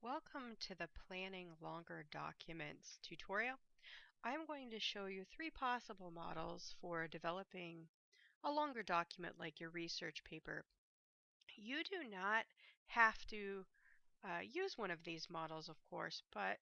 Welcome to the Planning Longer Documents tutorial. I'm going to show you three possible models for developing a longer document like your research paper. You do not have to use one of these models, of course, but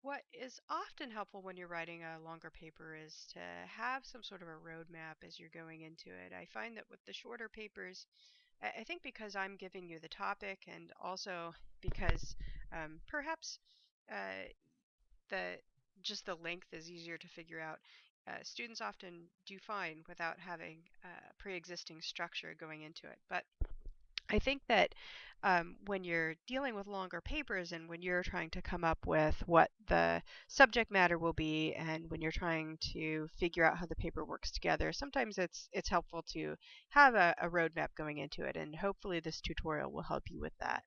what is often helpful when you're writing a longer paper is to have some sort of a roadmap as you're going into it. I find that with the shorter papers, I think because I'm giving you the topic and also because perhaps uh, the just the length is easier to figure out. Students often do fine without having pre-existing structure going into it. But I think that when you're dealing with longer papers and when you're trying to come up with what the subject matter will be and when you're trying to figure out how the paper works together, sometimes it's helpful to have a roadmap going into it, and hopefully this tutorial will help you with that.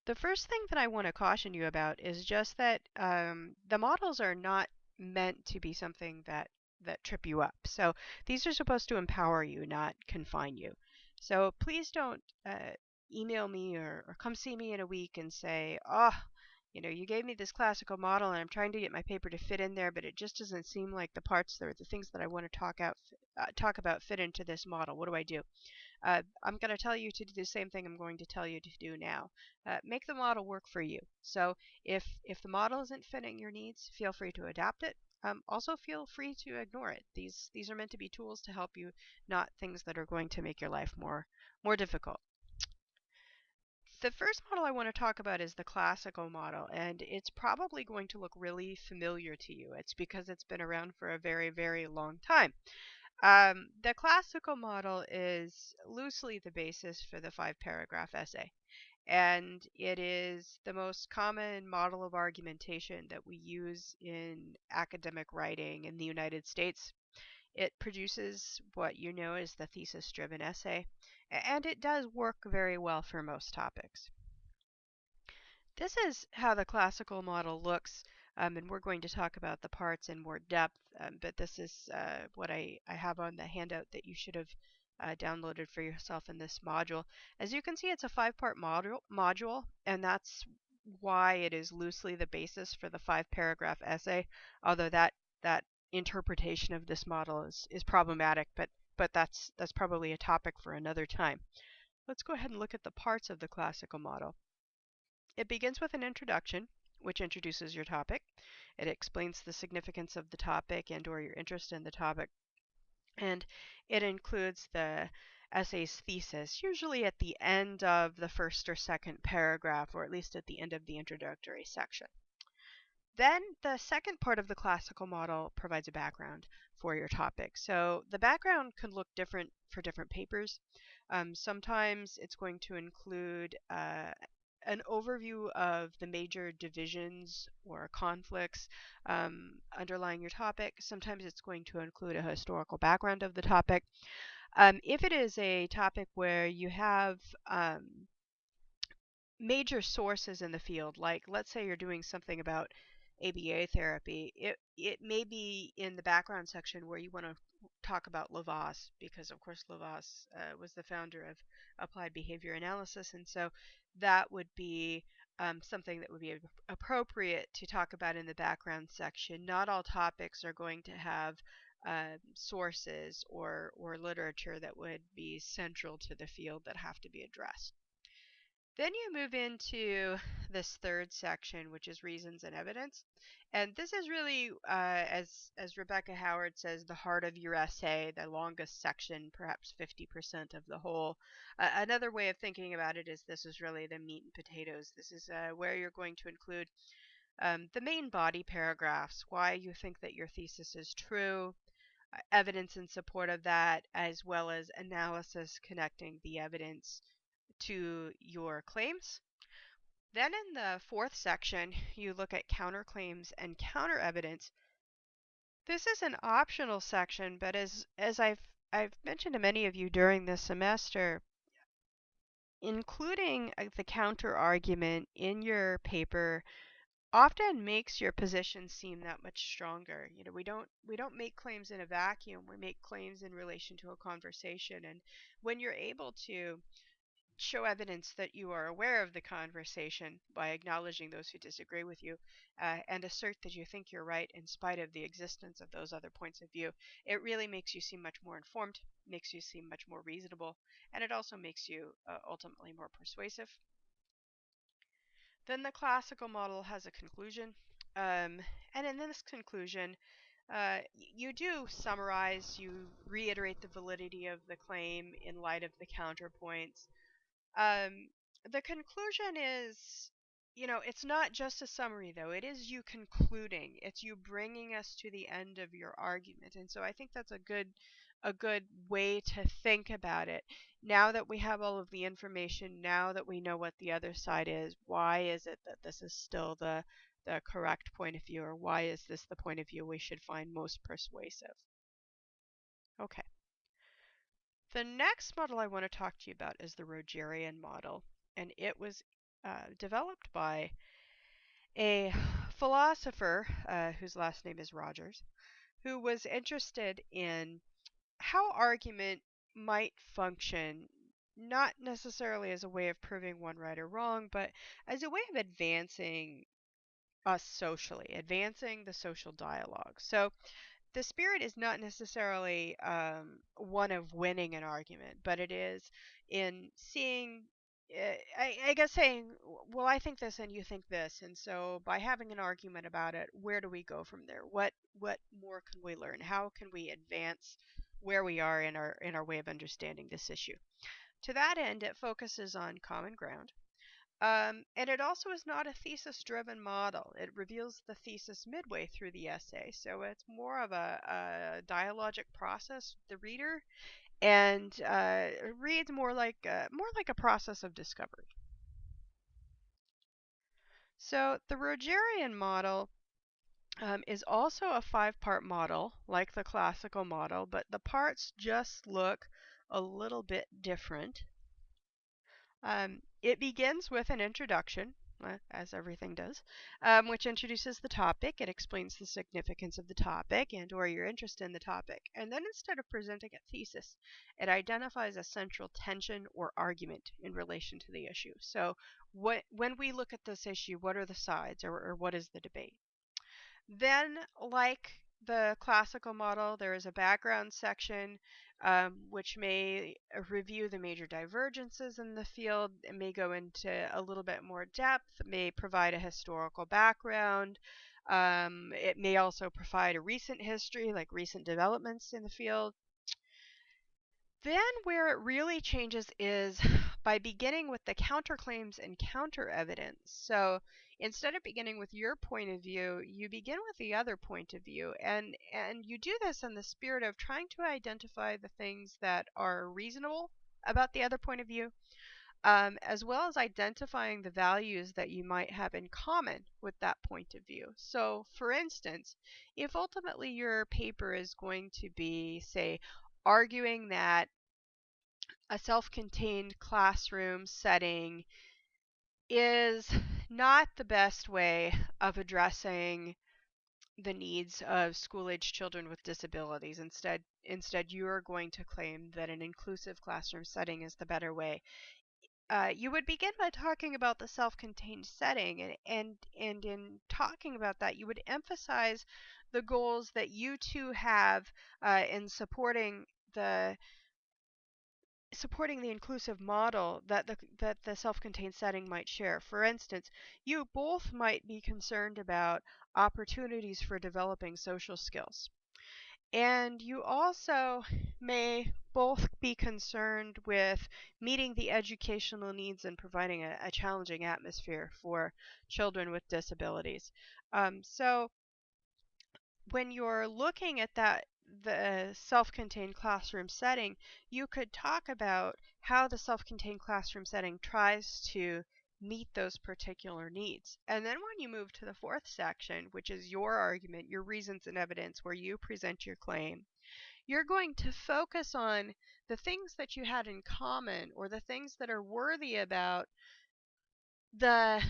The first thing that I want to caution you about is just that the models are not meant to be something that trip you up. So these are supposed to empower you, not confine you. So please don't email me or come see me in a week and say, oh, you gave me this classical model and I'm trying to get my paper to fit in there, but it just doesn't seem like the parts or the things that I want to talk about fit into this model. What do I do? I'm going to tell you to do the same thing I'm going to tell you to do now. Make the model work for you. So if the model isn't fitting your needs, feel free to adapt it. Also, feel free to ignore it. These are meant to be tools to help you, not things that are going to make your life more difficult. The first model I want to talk about is the classical model, and it's probably going to look really familiar to you. It's because it's been around for a very, very long time. The classical model is loosely the basis for the five-paragraph essay, and it is the most common model of argumentation that we use in academic writing in the United States. It produces what you know as the thesis-driven essay, and it does work very well for most topics. This is how the classical model looks, and we're going to talk about the parts in more depth, but this is what I have on the handout that you should have downloaded for yourself in this module. As you can see, it's a five-part module, and that's why it is loosely the basis for the five-paragraph essay, although that interpretation of this model is problematic, but that's probably a topic for another time. Let's go ahead and look at the parts of the classical model. It begins with an introduction, which introduces your topic. It explains the significance of the topic and or your interest in the topic. And it includes the essay's thesis, usually at the end of the first or second paragraph, or at least at the end of the introductory section. Then the second part of the classical model provides a background for your topic. So the background can look different for different papers. Sometimes it's going to include an overview of the major divisions or conflicts underlying your topic. Sometimes it's going to include a historical background of the topic. If it is a topic where you have major sources in the field, like let's say you're doing something about ABA therapy, it may be in the background section where you want to talk about Lovaas, because of course Lovaas was the founder of applied behavior analysis, and so that would be something that would be appropriate to talk about in the background section. Not all topics are going to have sources or literature that would be central to the field that have to be addressed. Then you move into this third section, which is reasons and evidence. And this is really, as Rebecca Howard says, the heart of your essay, the longest section, perhaps 50% of the whole. Another way of thinking about it is this is really the meat and potatoes. This is where you're going to include the main body paragraphs, why you think that your thesis is true, evidence in support of that, as well as analysis connecting the evidence to your claims. Then in the fourth section, you look at counterclaims and counter evidence. This is an optional section, but as I've mentioned to many of you during this semester, including the counter argument in your paper often makes your position seem that much stronger. We don't make claims in a vacuum. We make claims in relation to a conversation, and when you're able to show evidence that you are aware of the conversation by acknowledging those who disagree with you, and assert that you think you're right in spite of the existence of those other points of view. It really makes you seem much more informed, makes you seem much more reasonable, and it also makes you ultimately more persuasive. Then the classical model has a conclusion. And in this conclusion, you do summarize, you reiterate the validity of the claim in light of the counterpoints. um, the conclusion is, it's not just a summary, though. It is you concluding. It's you bringing us to the end of your argument. And so I think that's a good way to think about it. Now that we have all of the information, now that we know what the other side is, why is it that this is still the correct point of view, or why is this the point of view we should find most persuasive? Okay. The next model I want to talk to you about is the Rogerian model, and it was developed by a philosopher whose last name is Rogers, who was interested in how argument might function, not necessarily as a way of proving one right or wrong, but as a way of advancing us socially, advancing the social dialogue. So the spirit is not necessarily one of winning an argument, but it is in seeing, I guess saying, well, I think this and you think this, and so by having an argument about it, where do we go from there? What more can we learn? How can we advance where we are in our way of understanding this issue? To that end, it focuses on common ground. And it also is not a thesis-driven model. It reveals the thesis midway through the essay, so it's more of a dialogic process with the reader, and it reads more like a process of discovery. So the Rogerian model is also a 5-part model, like the classical model, but the parts just look a little bit different. It begins with an introduction, as everything does, which introduces the topic. It explains the significance of the topic and or your interest in the topic. And then instead of presenting a thesis, it identifies a central tension or argument in relation to the issue. So when we look at this issue, what are the sides, or what is the debate? Then, like the classical model, there is a background section, which may review the major divergences in the field. It may go into a little bit more depth, may provide a historical background. It may also provide a recent history, like recent developments in the field. Then where it really changes is by beginning with the counterclaims and counter evidence. So instead of beginning with your point of view, you begin with the other point of view. And you do this in the spirit of trying to identify the things that are reasonable about the other point of view, as well as identifying the values that you might have in common with that point of view. So for instance, if ultimately your paper is going to be, say, arguing that a self-contained classroom setting is not the best way of addressing the needs of school-age children with disabilities. Instead, you are going to claim that an inclusive classroom setting is the better way. You would begin by talking about the self-contained setting, and in talking about that, you would emphasize the goals that you two have in supporting the inclusive model that the self-contained setting might share. For instance, you both might be concerned about opportunities for developing social skills. And you also may both be concerned with meeting the educational needs and providing a challenging atmosphere for children with disabilities. So when you're looking at the self-contained classroom setting, you could talk about how the self-contained classroom setting tries to meet those particular needs. And then when you move to the 4th section, which is your argument, your reasons and evidence, where you present your claim, you're going to focus on the things that you had in common, or the things that are worthy about the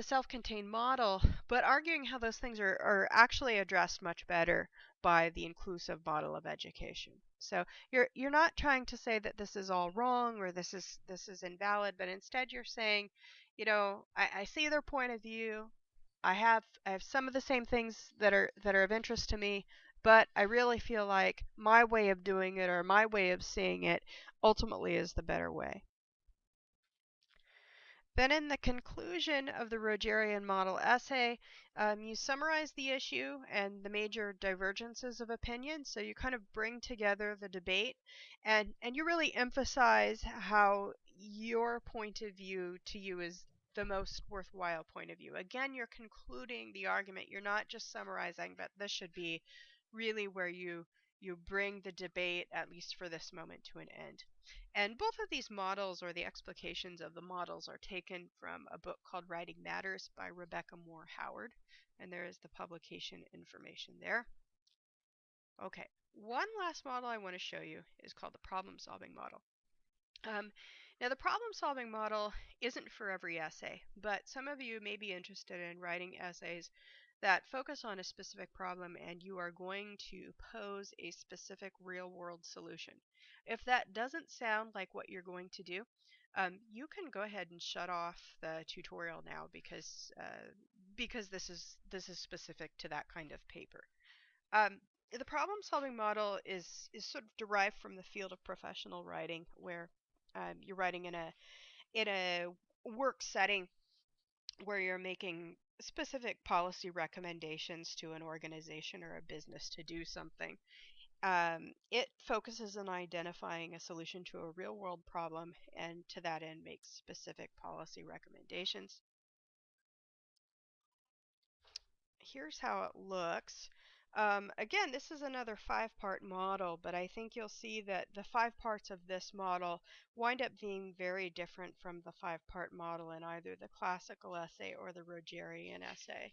self-contained model, but arguing how those things are actually addressed much better by the inclusive model of education. So you're not trying to say that this is all wrong or this is invalid, but instead you're saying, I see their point of view. I have some of the same things that are of interest to me, but I really feel like my way of doing it or my way of seeing it ultimately is the better way. Then in the conclusion of the Rogerian model essay, you summarize the issue and the major divergences of opinion. So you kind of bring together the debate and you really emphasize how your point of view to you is the most worthwhile point of view. Again, you're concluding the argument. You're not just summarizing, but this should be really where you bring the debate, at least for this moment, to an end. And both of these models, or the explications of the models, are taken from a book called Writing Matters by Rebecca Moore Howard. And there is the publication information there. Okay, one last model I want to show you is called the problem-solving model. Um, Now, the problem-solving model isn't for every essay, but some of you may be interested in writing essays that focus on a specific problem and you are going to pose a specific real-world solution. If that doesn't sound like what you're going to do, you can go ahead and shut off the tutorial now because this is specific to that kind of paper. The problem-solving model is sort of derived from the field of professional writing, where you're writing in a work setting where you're making specific policy recommendations to an organization or a business to do something. It focuses on identifying a solution to a real-world problem, and to that end makes specific policy recommendations. Here's how it looks. Again, this is another five-part model, but I think you'll see that the five parts of this model wind up being very different from the five-part model in either the classical essay or the Rogerian essay.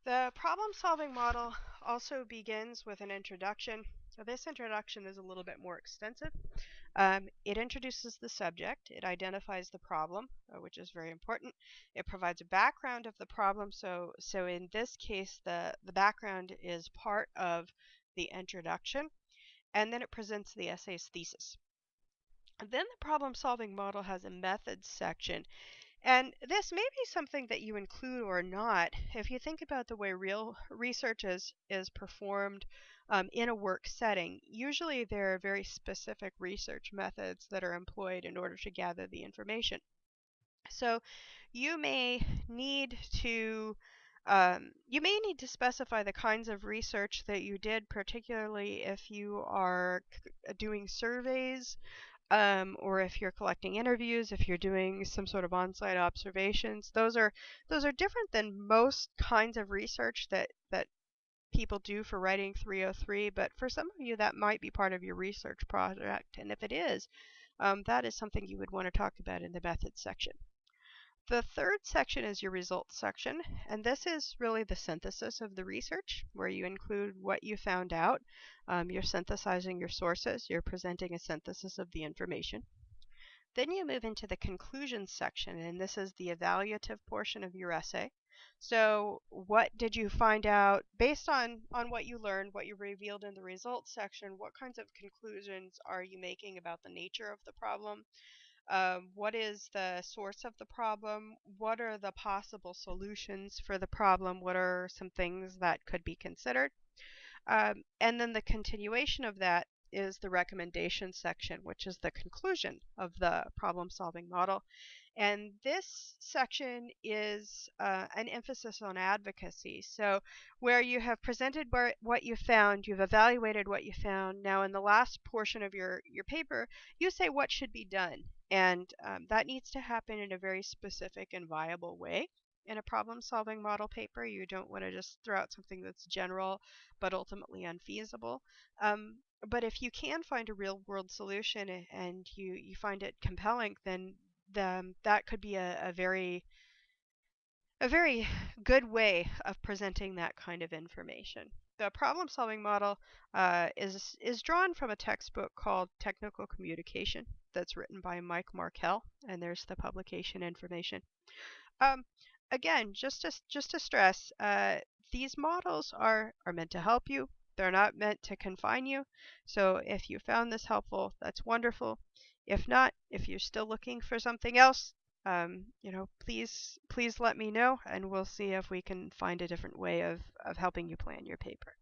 The problem-solving model also begins with an introduction. This introduction is a little bit more extensive. It introduces the subject, it identifies the problem, which is very important. It provides a background of the problem. So in this case, the background is part of the introduction, and then it presents the essay's thesis. And then the problem-solving model has a methods section. And this may be something that you include or not. If you think about the way real research is performed in a work setting, usually there are very specific research methods that are employed in order to gather the information. So you may need to specify the kinds of research that you did, particularly if you are doing surveys, or if you're collecting interviews, if you're doing some sort of on-site observations. Those are different than most kinds of research that people do for writing 303, but for some of you that might be part of your research project, and if it is, that is something you would want to talk about in the methods section. The third section is your results section, and this is really the synthesis of the research, where you include what you found out. You're synthesizing your sources, you're presenting a synthesis of the information. Then you move into the conclusions section, and this is the evaluative portion of your essay. So what did you find out based on what you learned, what you revealed in the results section? What kinds of conclusions are you making about the nature of the problem? What is the source of the problem? What are the possible solutions for the problem? What are some things that could be considered? And then the continuation of that is the recommendation section, which is the conclusion of the problem-solving model. And this section is an emphasis on advocacy. So where you have presented what you found, you've evaluated what you found. Now in the last portion of your paper, you say what should be done. And that needs to happen in a very specific and viable way. In a problem-solving model paper, you don't want to just throw out something that's general but ultimately unfeasible. But if you can find a real-world solution and you find it compelling, then that could be a very good way of presenting that kind of information. The problem-solving model is drawn from a textbook called Technical Communication that's written by Mike Markell, and there's the publication information. Um, Again, just to stress, these models are meant to help you. They're not meant to confine you. So if you found this helpful, that's wonderful. If not, if you're still looking for something else, please let me know, and we'll see if we can find a different way of helping you plan your paper.